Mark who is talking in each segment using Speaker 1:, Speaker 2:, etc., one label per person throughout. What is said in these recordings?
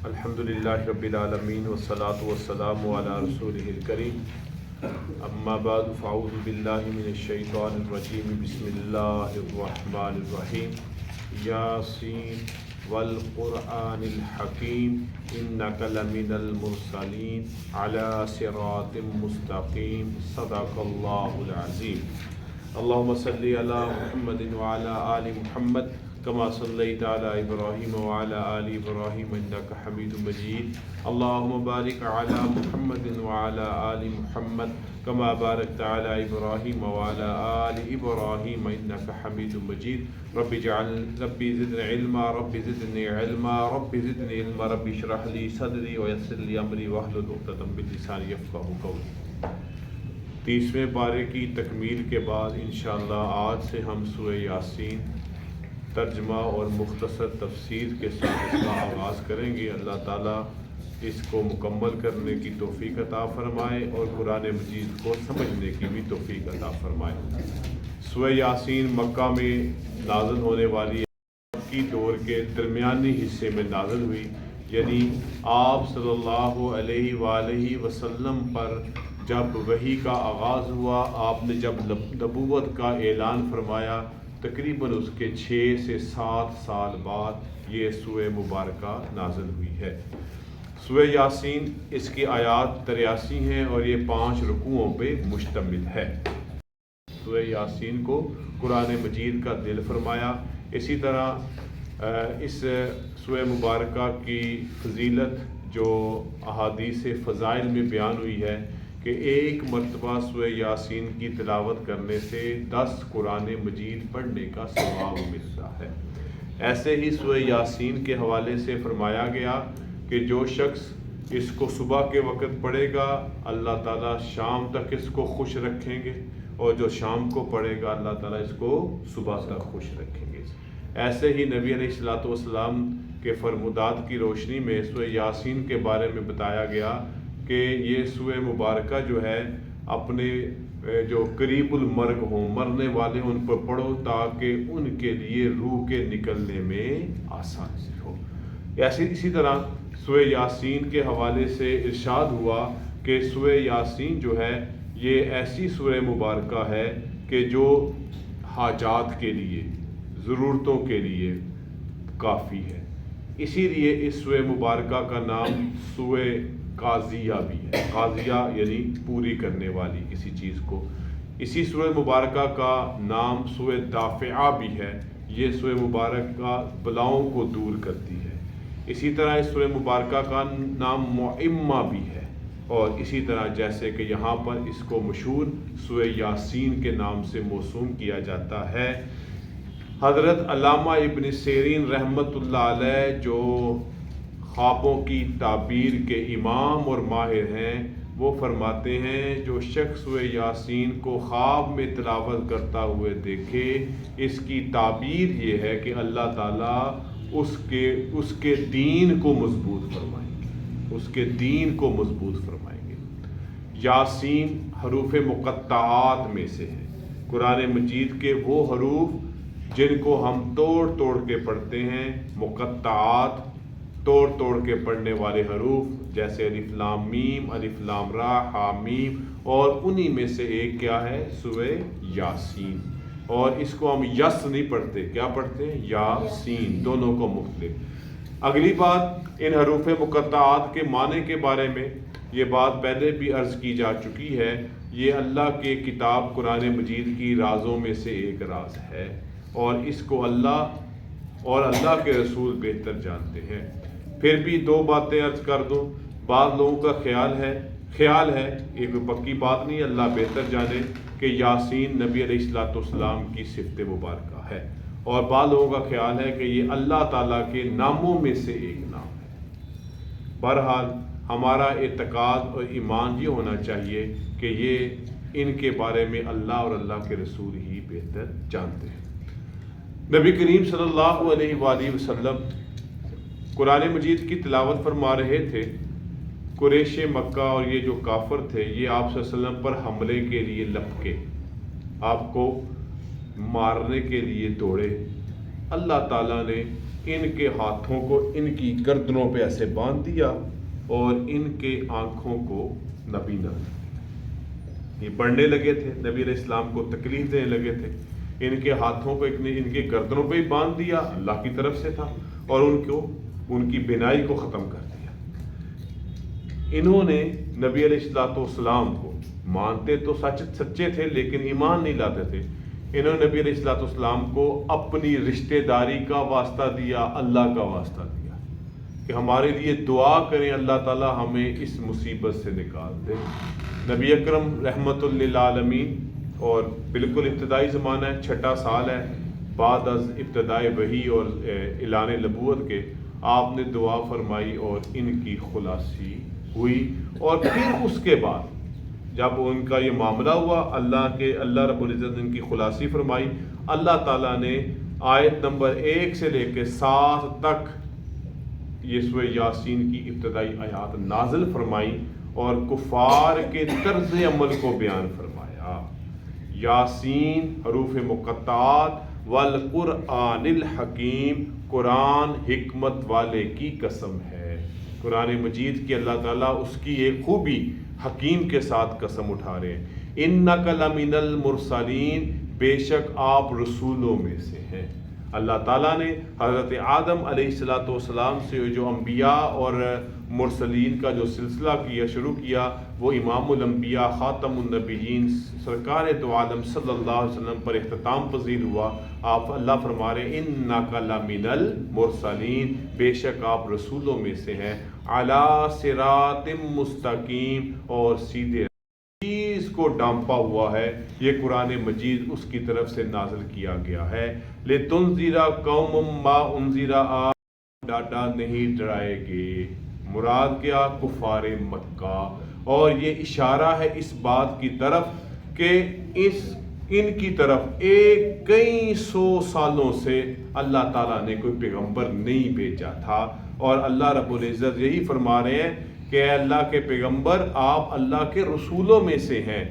Speaker 1: الحمدللہ رب العالمین والصلاة والسلام علی رسولہ الکریم اما بعد فاعوذ باللہ من الشیطان الرجیم بسم اللہ الرحمن الرحیم یاسین والقرآن الحکیم انک لمن المرسلین علی صراط مستقیم صدق اللہ العظیم اللہم صلی علی محمد وعلی آل محمد كما صليت على إبراهيم وعلى آل إبراهيم إنك حميد مجيد اللهم بارك على محمد وعلى آل محمد كما باركت على إبراهيم وعلى آل إبراهيم إنك حميد مجيد ربي زدني علما ربي زدني علما ربي زدني علما ربي اشرح لي صدري ويسر لي أمري واحلل عقدة من لساني يفقهوا قولي 30ویں پارے کی تکمیل کے بعد انشاءاللہ آج سے ہم سورہ یاسین ترجمہ اور مختصر تفسیر کے ساتھ اس کا آغاز کریں گے۔ اللہ تعالیٰ اس کو مکمل کرنے کی توفیق عطا فرمائے اور قرآن مجید کو سمجھنے کی بھی توفیق عطا فرمائے۔ سورہ یاسین مکہ میں نازل ہونے والی مکی دور کے درمیانی حصے میں نازل ہوئی، یعنی آپ صلی اللہ علیہ وآلہ وسلم پر جب وحی کا آغاز ہوا، آپ نے جب نبوت کا اعلان فرمایا، تقریباً اس کے 6 سے 7 سال بعد یہ سورہ مبارکہ نازل ہوئی ہے۔ سورہ یاسین اس کی آیات 83 ہیں اور یہ 5 رکوعوں پہ مشتمل ہے۔ سورہ یاسین کو قرآن مجید کا دل فرمایا۔ اسی طرح اس سورہ مبارکہ کی فضیلت جو احادیث فضائل میں بیان ہوئی ہے کہ ایک مرتبہ سورہ یاسین کی تلاوت کرنے سے 10 قرآن مجید پڑھنے کا ثواب ملتا ہے۔ ایسے ہی سورہ یاسین کے حوالے سے فرمایا گیا کہ جو شخص اس کو صبح کے وقت پڑھے گا اللہ تعالیٰ شام تک اس کو خوش رکھیں گے، اور جو شام کو پڑھے گا اللہ تعالیٰ اس کو صبح تک خوش رکھیں گے۔ ایسے ہی نبی علیہ الصلوۃ والسلام کے فرمودات کی روشنی میں سورہ یاسین کے بارے میں بتایا گیا کہ یہ سورہ مبارکہ جو ہے اپنے جو قریب المرگ ہوں، مرنے والے ان پر پڑھو تاکہ ان کے لیے روح کے نکلنے میں آسانی ہو۔ اسی طرح سورہ یاسین کے حوالے سے ارشاد ہوا کہ سورہ یاسین جو ہے یہ ایسی سورہ مبارکہ ہے کہ جو حاجات کے لیے، ضرورتوں کے لیے کافی ہے۔ اسی لیے اس سورہ مبارکہ کا نام سورہ قاضیہ بھی ہے۔ قاضیہ یعنی پوری کرنے والی کسی چیز کو۔ اسی سورہ مبارکہ کا نام سورہ دافعہ بھی ہے۔ یہ سورہ مبارکہ بلاؤں کو دور کرتی ہے۔ اسی طرح اس سورہ مبارکہ کا نام معمہ بھی ہے، اور اسی طرح جیسے کہ یہاں پر اس کو مشہور سورہ یاسین کے نام سے موسوم کیا جاتا ہے۔ حضرت علامہ ابن سیرین رحمۃ اللہ علیہ جو خوابوں کی تعبیر کے امام اور ماہر ہیں، وہ فرماتے ہیں جو شخص سورہ یاسین کو خواب میں تلاوت کرتا ہوئے دیکھے، اس کی تعبیر یہ ہے کہ اللہ تعالیٰ اس کے دین کو مضبوط فرمائیں گے، اس کے دین کو مضبوط فرمائیں گے۔ یاسین حروف مقطعات میں سے ہے۔ قرآن مجید کے وہ حروف جن کو ہم توڑ توڑ کے پڑھتے ہیں، مقطعات توڑ توڑ کے پڑھنے والے حروف، جیسے الف لام میم، الف لام را، ہا میم، اور انہی میں سے ایک کیا ہے؟ سورہ یاسین۔ اور اس کو ہم یس نہیں پڑھتے، کیا پڑھتے ہیں؟ یاسین، دونوں کو مختلف۔ اگلی بات، ان حروف مقطعات کے معنی کے بارے میں یہ بات پہلے بھی عرض کی جا چکی ہے۔ یہ اللہ کے کتاب قرآن مجید کی رازوں میں سے ایک راز ہے، اور اس کو اللہ اور اللہ کے رسول بہتر جانتے ہیں۔ پھر بھی 2 باتیں عرض کر دوں۔ بعض لوگوں کا خیال ہے، یہ کوئی پکی بات نہیں، اللہ بہتر جانے، کہ یاسین نبی علیہ الصلوۃ والسلام کی صفت مبارکہ ہے، اور بعض لوگوں کا خیال ہے کہ یہ اللہ تعالیٰ کے ناموں میں سے ایک نام ہے۔ بہرحال ہمارا اعتقاد اور ایمان یہ ہونا چاہیے کہ یہ ان کے بارے میں اللہ اور اللہ کے رسول ہی بہتر جانتے ہیں۔ نبی کریم صلی اللہ علیہ وآلہ وسلم قرآن مجید کی تلاوت فرما رہے تھے۔ قریش مکہ اور یہ جو کافر تھے، یہ آپ صلی اللہ علیہ وسلم پر حملے کے لیے لپکے، آپ کو مارنے کے لیے دوڑے۔ اللہ تعالیٰ نے ان کے ہاتھوں کو ان کی گردنوں پہ ایسے باندھ دیا اور ان کے آنکھوں کو نبینا کر دیا۔ یہ بڑھنے لگے تھے، نبی علیہ السلام کو تکلیف دینے لگے تھے، ان کے ہاتھوں کو ان کے گردنوں پہ ہی باندھ دیا، اللہ کی طرف سے تھا، اور ان کی بینائی کو ختم کر دیا۔ انہوں نے نبی علیہ السلام کو مانتے تو سچے تھے لیکن ایمان نہیں لاتے تھے۔ انہوں نے نبی علیہ السلام کو اپنی رشتہ داری کا واسطہ دیا، اللہ کا واسطہ دیا کہ ہمارے لیے دعا کریں، اللہ تعالی ہمیں اس مصیبت سے نکال دے۔ نبی اکرم رحمت للعالمین، اور بالکل ابتدائی زمانہ ہے، 6 سال ہے بعد از ابتدائی وحی اور اعلان نبوت کے، آپ نے دعا فرمائی اور ان کی خلاصی ہوئی۔ اور پھر اس کے بعد جب ان کا یہ معاملہ ہوا، اللہ رب العزت نے ان کی خلاصی فرمائی۔ اللہ تعالیٰ نے آیت نمبر 1 سے لے کے 7 تک یہ سورہ یاسین کی ابتدائی آیات نازل فرمائی اور کفار کے طرز عمل کو بیان فرمایا۔ یاسین حروف مقطعات والقرآن الحکیم، قرآن حکمت والے کی قسم ہے۔ قرآن مجید کی اللہ تعالیٰ اس کی ایک خوبی حکیم کے ساتھ قسم اٹھا رہے ہیں۔ اِنَّكَ لَمِنَ الْمُرْسَلِينَ، بے شک آپ رسولوں میں سے ہیں۔ اللہ تعالیٰ نے حضرت آدم علیہ السلام سے جو انبیاء اور مرسلین کا جو سلسلہ شروع کیا، وہ امام الانبیاء خاتم النبیین سرکار دو عالم صلی اللہ علیہ وسلم پر اختتام پذیر ہوا۔ آپ اللہ فرما رہے اِنَّكَ لَمِنَ الْمُرْسَلِينَ، بے شک آپ رسولوں میں سے ہیں، عَلَىٰ صِرَاطٍ مستقیم، اور سیدھے چیز کو ڈانپا ہوا ہے۔ یہ قرآن مجید اس کی طرف سے نازل کیا گیا ہے۔ لِتُنذِرَ قَوْمًا مَّا أُنذِرَ آبَاؤُهُمْ، ڈاٹا نہیں ڈرائے گے، مراد کیا؟ کفار مکہ۔ اور یہ اشارہ ہے اس بات کی طرف کہ ان کی طرف کئی سو سالوں سے اللہ تعالیٰ نے کوئی پیغمبر نہیں بھیجا تھا، اور اللہ رب العزت یہی فرما رہے ہیں کہ اے اللہ کے پیغمبر، آپ اللہ کے رسولوں میں سے ہیں،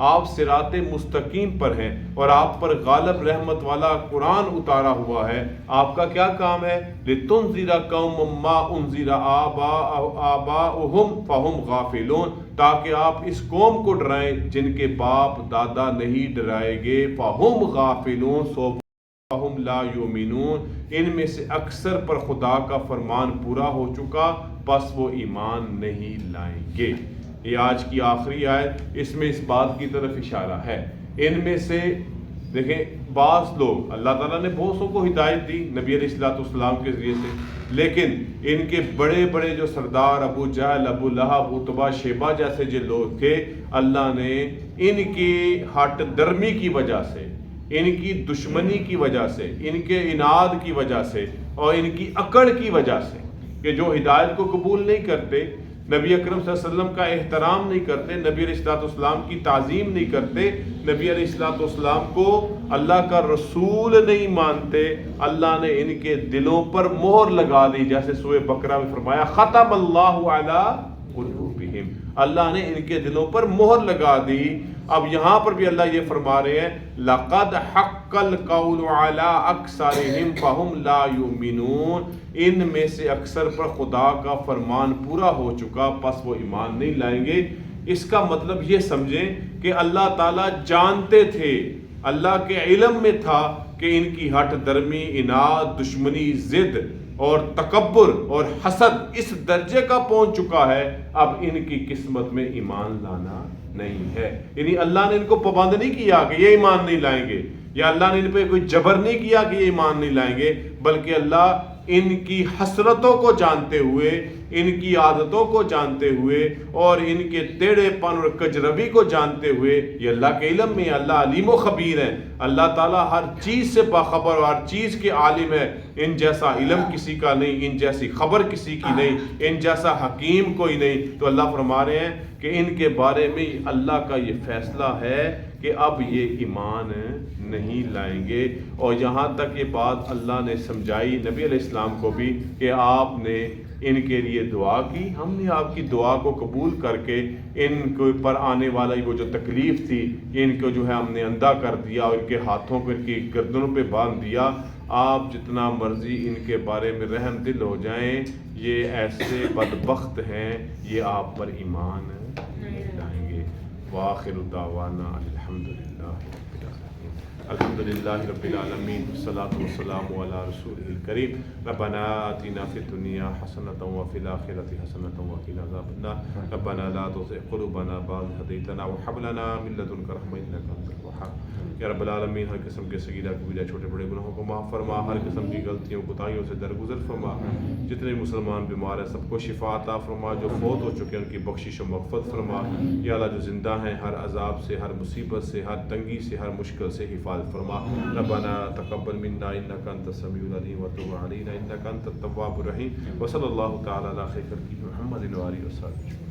Speaker 1: آپ صراط مستقیم پر ہیں، اور آپ پر غالب رحمت والا قرآن اتارا ہوا ہے۔ آپ کا کیا کام ہے؟ لِتُنذِرَ قَوْمًا مَّا أُنذِرَ آبَاؤُهُمْ فَهُمْ غَافِلُونَ، تاکہ آپ اس قوم کو ڈرائیں جن کے باپ دادا نہیں ڈرائے گے۔ فَهُمْ غَافِلُونَ، سو فَهُمْ لَا يُؤْمِنُونَ، ان میں سے اکثر پر خدا کا فرمان پورا ہو چکا، پس وہ ایمان نہیں لائیں گے۔ یہ آج کی آخری آیت، اس میں اس بات کی طرف اشارہ ہے۔ ان میں سے دیکھیں بعض لوگ، اللہ تعالیٰ نے بہت سو کو ہدایت دی نبی علیہ السلام کے ذریعے سے، لیکن ان کے بڑے بڑے جو سردار ابو جہل، ابو لہب، عتبہ، شیبہ جیسے جو لوگ تھے، اللہ نے ان کی ہٹ درمی کی وجہ سے، ان کی دشمنی کی وجہ سے، ان کے اناد کی وجہ سے، اور ان کی اکڑ کی وجہ سے، کہ جو ہدایت کو قبول نہیں کرتے، نبی اکرم صلی اللہ علیہ وسلم کا احترام نہیں کرتے، نبی علیہ السلام کی تعظیم نہیں کرتے، نبی علیہ السلام کو اللہ کا رسول نہیں مانتے، اللہ نے ان کے دلوں پر مہر لگا دی، جیسے سورہ بقرہ میں فرمایا ختم اللہ علی قلوبہم، اللہ نے ان کے دلوں پر مہر لگا دی۔ اب یہاں پر بھی اللہ یہ فرما رہے ہیں لَقَدْ حَقَّ الْقَوْلُ عَلَىٰ أَكْثَرِهِمْ فَهُمْ لَا يُؤْمِنُونَ، ان میں سے اکثر پر خدا کا فرمان پورا ہو چکا، پس وہ ایمان نہیں لائیں گے۔ اس کا مطلب یہ سمجھیں کہ اللہ تعالیٰ جانتے تھے، اللہ کے علم میں تھا کہ ان کی ہٹ درمی، اناد، دشمنی، ضد اور تکبر اور حسد اس درجے کا پہنچ چکا ہے، اب ان کی قسمت میں ایمان لانا نہیں ہے۔ یعنی اللہ نے ان کو پابند نہیں کیا کہ یہ ایمان نہیں لائیں گے، یا اللہ نے ان پہ کوئی جبر نہیں کیا کہ یہ ایمان نہیں لائیں گے، بلکہ اللہ ان کی حسرتوں کو جانتے ہوئے، ان کی عادتوں کو جانتے ہوئے، اور ان کے ٹیڑھے پن اور کجروی کو جانتے ہوئے، یہ اللہ کے علم میں، اللہ علیم و خبیر ہے، اللہ تعالیٰ ہر چیز سے باخبر اور ہر چیز کے عالم ہے۔ ان جیسا علم کسی کا نہیں، ان جیسی خبر کسی کی نہیں، ان جیسا حکیم کوئی نہیں۔ تو اللہ فرما رہے ہیں کہ ان کے بارے میں اللہ کا یہ فیصلہ ہے کہ اب یہ ایمان نہیں لائیں گے۔ اور یہاں تک یہ بات اللہ نے سمجھائی نبی علیہ السلام کو بھی کہ آپ نے ان کے لیے دعا کی، ہم نے آپ کی دعا کو قبول کر کے ان کے پر آنے والا وہ جو تکلیف تھی، ان کو جو ہے ہم نے اندھا کر دیا، اور ان کے ہاتھوں کو ان کی گردنوں پہ باندھ دیا، آپ جتنا مرضی ان کے بارے میں رحم دل ہو جائیں، یہ ایسے بدبخت ہیں یہ آپ پر ایمان نہیں لائیں گے۔ وآخر دعوانا الحمدللہ رب العالمین والصلاة والسلام علی رسولہ الکریم۔ ربنا آتنا فی الدنیا حسنۃ وفی الآخرۃ حسنۃ وقنا عذاب النار۔ ربنا لا تزغ قلوبنا بعد إذ هديتنا وهب لنا من لدنک رحمۃ انک انت الوہاب۔ یا رب العالمین، ہر قسم کے صغیرہ کبیرہ چھوٹے بڑے گناہوں کو معاف فرما، ہر قسم کی غلطیوں کوتاہیوں سے درگزر فرما۔ جتنے مسلمان بیمار ہیں سب کو شفا عطا فرما، جو فوت ہو چکے ہیں ان کی بخشش و مغفرت فرما۔ یا اللہ جو زندہ ہیں ہر عذاب سے، ہر مصیبت سے، ہر تنگی سے، ہر مشکل سے حفاظت فرما۔ ربنا تقبل منا انک انت السمیع العلیم وتب علینا انک انت التواب الرحیم۔ وصلی اللہ تعالی علی خیر خلقہ محمد و آلہ وصحبہ۔